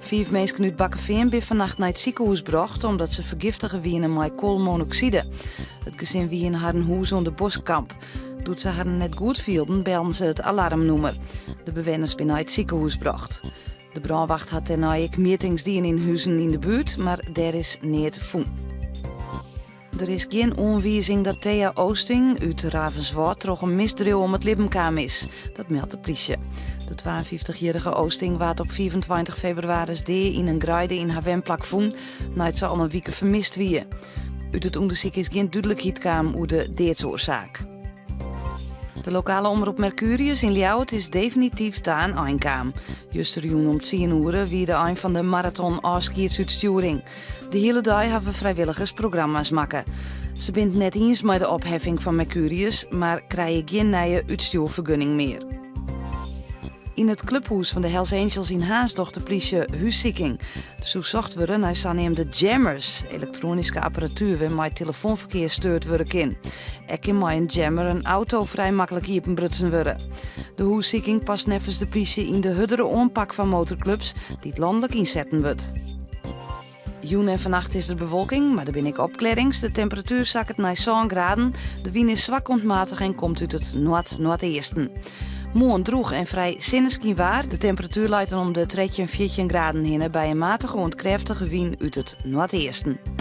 5 mensen uit Bakkeveen zijn vannacht naar het ziekenhuis gebracht omdat ze vergiftigd wienen met koolmonoxide. Het gezin wie in haar huis onder Boskamp. Doet ze haar net goed vielden, belden ze het alarmnummer. De bewoners zijn naar het ziekenhuis gebracht. De brandwacht had daarna ook meetingsdiensten in huizen in de buurt, maar daar is niet voen. Er is geen aanwijzing dat Thea Oosting uit Ravenswoord toch een misdrijf om het leven kwam is. Dat meldt de politie. De 52-jarige Oosting waard op 24 februari in een graide in haar wemplak voen, nadat ze al een week vermist wie. Uit het onderzoek is geen duidelijkheid kwam over de doodsoorzaak. De lokale omroep Mercurius in Ljouwert is definitief aan eindkaam. Justerjoen om 10 uur wie de eind van de marathon afskietsuitsturing. De hele dag hebben we vrijwilligers programma's maken. Ze bent net eens met de opheffing van Mercurius, maar krijgen geen nieuwe uitstuurvergunning meer. In het clubhuis van de Hells Angels in Haas docht de politie huiszieking. Dus hoe zocht we naar de jammers, elektronische apparatuur waarmee telefoonverkeer stuurt worden kan. Er kan met een jammer een auto vrij makkelijk hier brutsen worden. De huiszieking past nevens de politie in de huddere aanpak van motorclubs die het landelijk inzetten wordt. Joen en vannacht is er bewolking, maar er ben ik opklarings. De temperatuur zakt naar 7 graden. De wind is zwak ontmatig en komt uit het noord-noordesten. Mooi droeg en vrij zonneschijn waar. De temperatuur leidt om de 13 en 14 graden heen bij een matige en krachtige wind uit het noordesten.